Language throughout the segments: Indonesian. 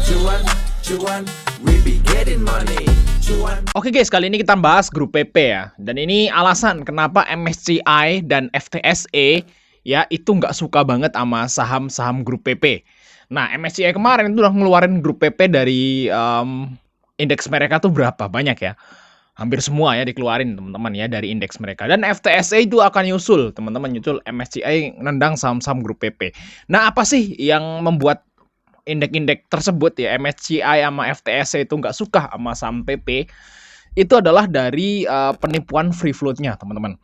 Cuan, cuan, we be getting money. Cuan. Oke guys, kali ini kita bahas grup PP ya. Dan ini alasan kenapa MSCI dan FTSE ya itu nggak suka banget sama saham-saham grup PP. Nah, MSCI kemarin itu udah ngeluarin grup PP dari indeks mereka tuh berapa banyak ya. Hampir semua ya dikeluarin teman-teman ya dari indeks mereka. Dan FTSE itu akan nyusul, teman-teman, nyusul MSCI nendang saham-saham grup PP. Nah, apa sih yang membuat indeks-indeks tersebut ya MSCI sama FTSE itu nggak suka sama saham PP? Itu adalah dari penipuan free float-nya, teman-teman.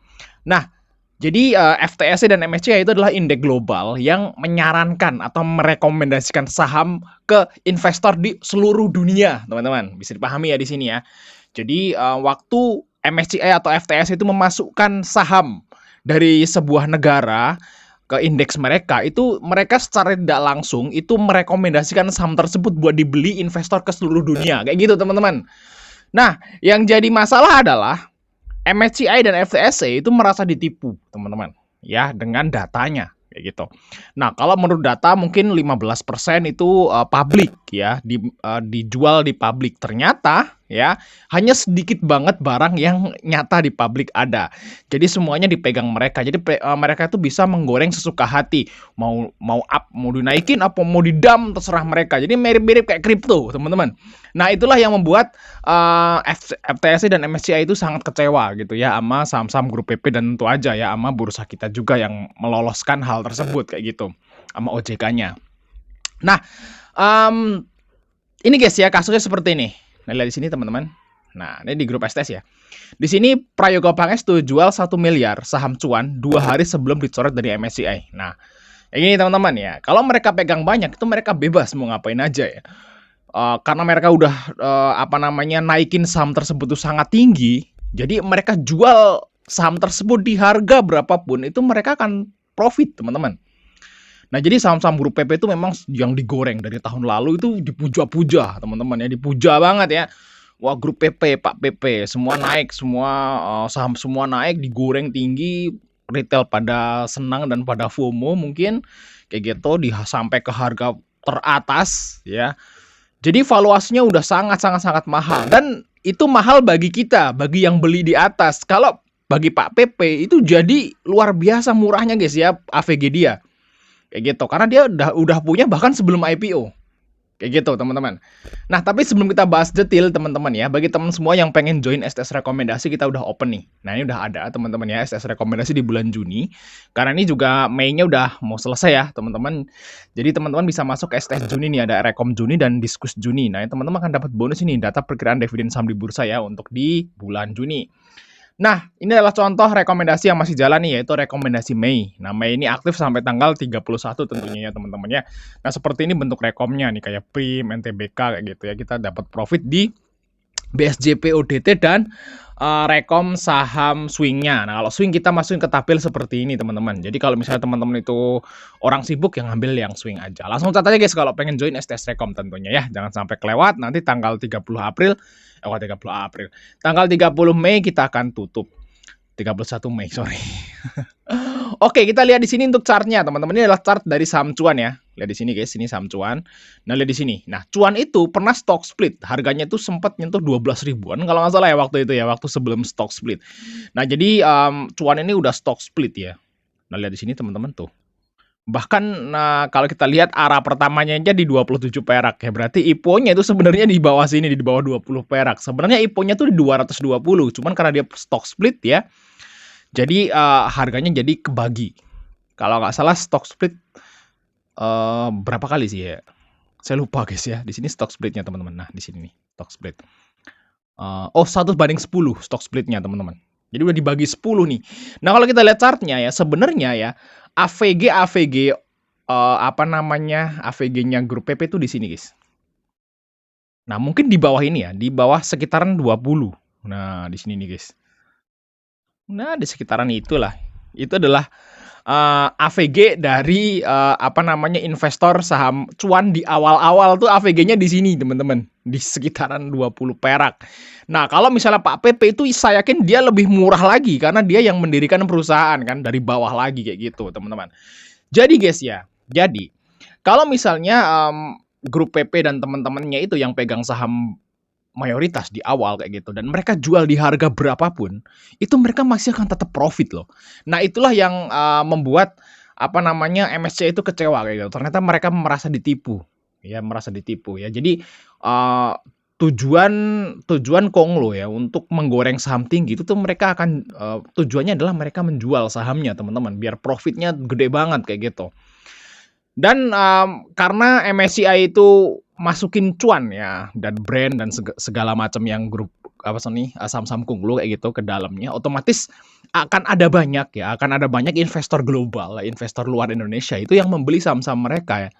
Nah, jadi FTSE dan MSCI itu adalah indeks global yang menyarankan atau merekomendasikan saham ke investor di seluruh dunia, teman-teman. Bisa dipahami ya di sini ya. Jadi waktu MSCI atau FTSE itu memasukkan saham dari sebuah negara ke indeks mereka, itu mereka secara tidak langsung itu merekomendasikan saham tersebut buat dibeli investor ke seluruh dunia. Kayak gitu, teman-teman. Nah, yang jadi masalah adalah MSCI dan FTSE itu merasa ditipu, teman-teman, ya, dengan datanya kayak gitu. Nah, kalau menurut data mungkin 15% itu publik ya, dijual di publik. Ternyata ya hanya sedikit banget barang yang nyata di publik ada. Jadi semuanya dipegang mereka. Jadi mereka itu bisa menggoreng sesuka hati. Mau up, mau dinaikin apa mau didam terserah mereka. Jadi mirip-mirip kayak kripto, teman-teman. Nah, itulah yang membuat FTSE dan MSCI itu sangat kecewa gitu ya sama saham-saham grup PP, dan tentu aja ya sama bursa kita juga yang meloloskan hal tersebut kayak gitu sama OJK-nya. Nah, ini guys ya kasusnya seperti ini. Nah, lihat di sini teman-teman. Nah, ini di grup STS ya. Di sini Prayoga Pangestu jual 1 miliar saham cuan 2 hari sebelum dicoret dari MSCI. Nah, yang ini teman-teman ya. Kalau mereka pegang banyak itu mereka bebas mau ngapain aja ya. Karena mereka udah naikin saham tersebut tuh sangat tinggi. Jadi mereka jual saham tersebut di harga berapapun itu mereka akan profit, teman-teman. Nah, jadi saham-saham grup PP itu memang yang digoreng dari tahun lalu itu dipuja-puja, teman-teman ya, dipuja banget ya. Wah, grup PP, Pak PP, semua naik, semua saham semua naik, digoreng tinggi, retail pada senang dan pada FOMO mungkin kayak gitu, sampai ke harga teratas ya. Jadi valuasinya udah sangat mahal, dan itu mahal bagi kita, bagi yang beli di atas. Kalau bagi Pak PP itu jadi luar biasa murahnya guys ya AVG dia. Kayak gitu, karena dia udah punya bahkan sebelum IPO. Kayak gitu, teman-teman. Nah, tapi sebelum kita bahas detail, teman-teman ya, bagi teman semua yang pengen join STS rekomendasi, kita udah open nih. Nah, ini udah ada, teman-teman ya, STS rekomendasi di bulan Juni. Karena ini juga Mei-nya udah mau selesai ya, teman-teman. Jadi teman-teman bisa masuk ke STS Juni nih, ada Rekom Juni dan Diskus Juni. Nah, teman-teman akan dapat bonus ini, data perkiraan dividen saham di bursa ya untuk di bulan Juni. Nah, ini adalah contoh rekomendasi yang masih jalan nih, yaitu rekomendasi Mei. Nah, Mei ini aktif sampai tanggal 31 tentunya ya teman-teman ya. Nah, seperti ini bentuk rekomnya nih, kayak PRIM, NTBK kayak gitu ya. Kita dapat profit di BSJP ODT dan rekom saham swingnya. Nah, kalau swing kita masukin ke tabel seperti ini teman-teman. Jadi kalau misalnya teman-teman itu orang sibuk, yang ngambil yang swing aja. Langsung catat aja guys kalau pengen join STS Rekom tentunya ya. Jangan sampai kelewat, nanti tanggal 30 April. Tanggal 30 Mei kita akan tutup. 31 Mei, sorry. Oke, kita lihat di sini untuk chartnya, teman-teman. Ini adalah chart dari saham cuan ya. Lihat di sini guys, ini saham cuan. Nah, lihat di sini. Nah, cuan itu pernah stock split. Harganya itu sempat nyentuh 12 ribuan kalau nggak salah ya waktu itu ya, waktu sebelum stock split. Nah, jadi cuan ini udah stock split ya. Nah, lihat di sini teman-teman tuh. Bahkan nah, kalau kita lihat arah pertamanya aja di 27 perak ya. Berarti IPO-nya itu sebenarnya di bawah sini, di bawah 20 perak. Sebenarnya IPO-nya tuh di 220, cuman karena dia stock split ya. Jadi harganya jadi kebagi. Kalau nggak salah stock split berapa kali sih ya? Saya lupa guys ya. Di sini stock splitnya teman-teman. Nah, di sini nih stock split. 1/10 stock splitnya teman-teman. Jadi udah dibagi 10 nih. Nah, kalau kita lihat chartnya ya, sebenarnya ya AVG AVG-nya grup PP itu di sini guys. Nah, mungkin di bawah ini ya, di bawah sekitaran 20. Nah, di sini nih guys. Nah, di sekitaran itulah. Itu adalah AVG dari investor saham cuan di awal-awal tuh AVG-nya di sini, teman-teman. Di sekitaran 20 perak. Nah, kalau misalnya Pak PP itu saya yakin dia lebih murah lagi karena dia yang mendirikan perusahaan kan, dari bawah lagi kayak gitu, teman-teman. Jadi guys ya, kalau misalnya grup PP dan teman-temannya itu yang pegang saham mayoritas di awal kayak gitu dan mereka jual di harga berapapun, itu mereka masih akan tetap profit loh. Nah, itulah yang, membuat apa namanya, MSCI itu kecewa kayak gitu. Ternyata mereka merasa ditipu ya. Jadi, tujuan tujuan Konglo ya untuk menggoreng saham tinggi itu tuh mereka akan, tujuannya adalah mereka menjual sahamnya teman-teman, biar profitnya gede banget kayak gitu. Dan, karena MSCI itu masukin cuan ya, dan brand dan segala macam yang grup apa sih nih, saham-saham Kunglo kayak gitu ke dalamnya, otomatis akan ada banyak investor global, investor luar Indonesia itu yang membeli saham-saham mereka ya.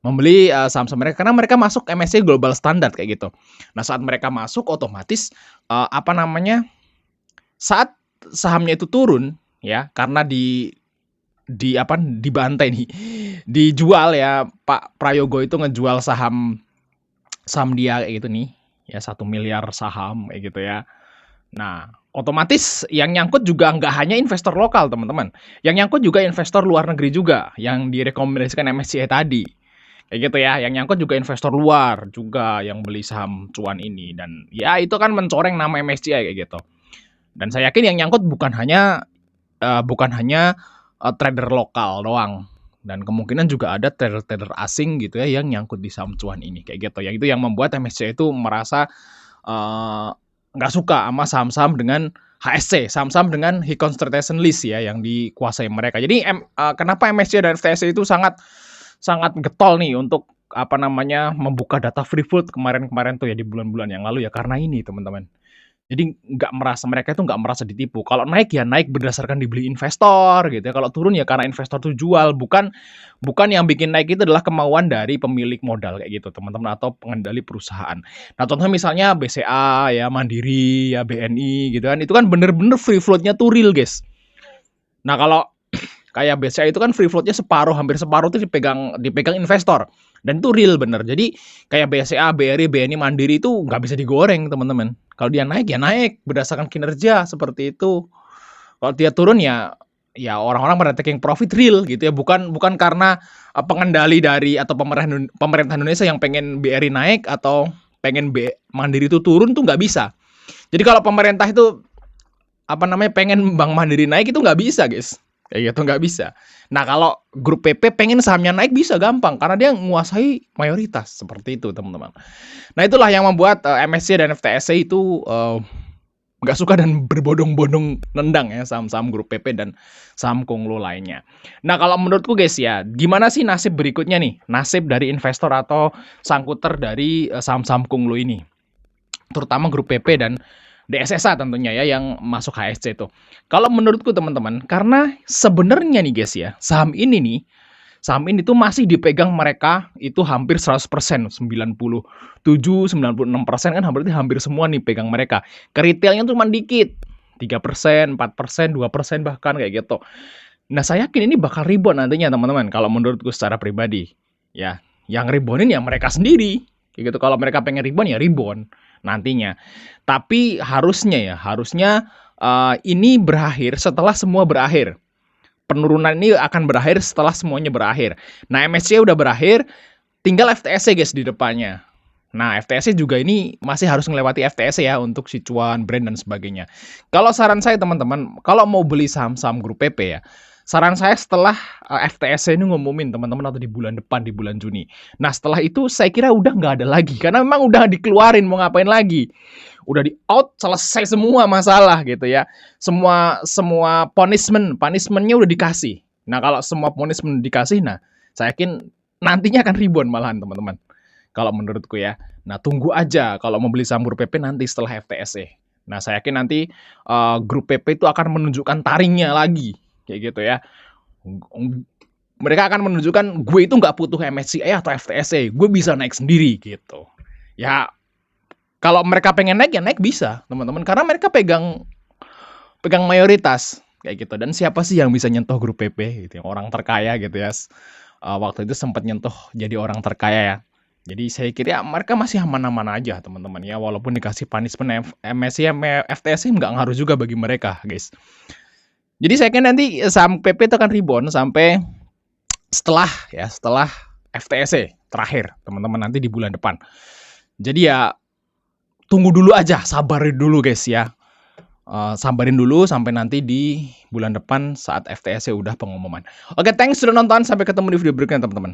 Membeli, saham-saham mereka karena mereka masuk MSCI Global Standard kayak gitu. Nah, saat mereka masuk otomatis, apa namanya, saat sahamnya itu turun ya, karena dibantai nih, dijual ya, Pak Prayogo itu ngejual saham saham dia kayak gitu nih, ya 1 miliar saham kayak gitu ya. Nah, otomatis yang nyangkut juga nggak hanya investor lokal teman-teman, yang nyangkut juga investor luar negeri juga, yang direkomendasikan MSCI tadi, kayak gitu ya, yang nyangkut juga investor luar juga yang beli saham cuan ini dan ya itu kan mencoreng nama MSCI kayak gitu. Dan saya yakin yang nyangkut bukan hanya trader lokal doang dan kemungkinan juga ada trader-trader asing gitu ya yang nyangkut di saham cuan ini kayak gitu. Yang itu yang membuat MSCI itu merasa nggak suka sama saham-saham dengan HSC, saham-saham dengan High Concentration List ya yang dikuasai mereka. Jadi kenapa MSCI dan FTSE itu sangat sangat getol nih untuk apa namanya membuka data free float kemarin-kemarin tuh ya di bulan-bulan yang lalu ya karena ini teman-teman. Jadi mereka itu nggak merasa ditipu. Kalau naik ya naik berdasarkan dibeli investor gitu ya. Kalau turun ya karena investor tuh jual, bukan yang bikin naik itu adalah kemauan dari pemilik modal kayak gitu, teman-teman atau pengendali perusahaan. Nah, contohnya misalnya BCA ya, Mandiri ya, BNI gitu kan. Itu kan bener-bener free float-nya tuh real, guys. Nah, kalau kayak BCA itu kan free float-nya separuh, hampir separuh itu dipegang investor. Dan itu real bener. Jadi kayak BCA, BRI, BNI, Mandiri itu nggak bisa digoreng teman-teman. Kalau dia naik ya naik berdasarkan kinerja seperti itu. Kalau dia turun ya orang-orang pada taking profit real gitu ya. Bukan karena pengendali dari atau pemerintah Indonesia yang pengen BRI naik atau pengen Mandiri itu turun tuh nggak bisa. Jadi kalau pemerintah itu apa namanya pengen Bank Mandiri naik itu nggak bisa, guys. Kayak gitu nggak bisa. Nah, kalau grup PP pengen sahamnya naik bisa gampang karena dia menguasai mayoritas seperti itu, teman-teman. Nah, itulah yang membuat MSCI dan FTSE itu nggak suka dan berbondong-bondong nendang ya saham-saham grup PP dan saham Konglo lainnya. Nah, kalau menurutku guys ya, gimana sih nasib berikutnya nih? Nasib dari investor atau sangkuter dari saham-saham Konglo ini? Terutama grup PP dan DSSA tentunya ya yang masuk HSC itu. Kalau menurutku teman-teman, karena sebenarnya nih guys ya, saham ini tuh masih dipegang mereka itu hampir 100%, 97-96% kan hampir semua nih pegang mereka. Ke retailnya tuh cuma dikit, 3%, 4%, 2% bahkan kayak gitu. Nah, saya yakin ini bakal rebound nantinya teman-teman kalau menurutku secara pribadi. Ya, yang reboundin ya mereka sendiri. Kayak gitu. Kalau mereka pengen rebound ya rebound nantinya. Tapi harusnya ini berakhir setelah semua berakhir. Penurunan ini akan berakhir setelah semuanya berakhir. Nah, MSCI udah berakhir, tinggal FTSE guys di depannya. Nah, FTSE juga ini masih harus melewati FTSE ya untuk si cuan, brand dan sebagainya. Kalau saran saya teman-teman, kalau mau beli saham-saham grup PP ya, saran saya setelah FTSE ini ngumumin teman-teman atau di bulan depan di bulan Juni. Nah, setelah itu saya kira udah nggak ada lagi karena memang udah dikeluarin mau ngapain lagi. Udah di out, selesai semua masalah gitu ya. Semua punishment-nya udah dikasih. Nah, kalau semua punishment dikasih, nah saya yakin nantinya akan rebound malahan teman-teman. Kalau menurutku ya. Nah, tunggu aja kalau mau beli saham grup PP nanti setelah FTSE. Nah, saya yakin nanti grup PP itu akan menunjukkan taringnya lagi. Kayak gitu ya. Mereka akan menunjukkan gue itu nggak butuh MSCI atau FTSE. Gue bisa naik sendiri gitu. Ya, kalau mereka pengen naik ya naik bisa teman-teman. Karena mereka pegang mayoritas kayak gitu. Dan siapa sih yang bisa nyentuh grup PP gitu, yang orang terkaya gitu ya. Waktu itu sempat nyentuh jadi orang terkaya ya. Jadi saya kira mereka masih aman-aman aja teman-teman ya. Walaupun dikasih punishment MSCI, FTSE nggak ngaruh juga bagi mereka guys. Jadi saya kira nanti saham PP itu akan rebound sampai setelah FTSE terakhir, teman-teman, nanti di bulan depan. Jadi ya tunggu dulu aja, sabarin dulu guys ya. Sabarin dulu sampai nanti di bulan depan saat FTSE udah pengumuman. Oke, thanks sudah nonton. Sampai ketemu di video berikutnya teman-teman.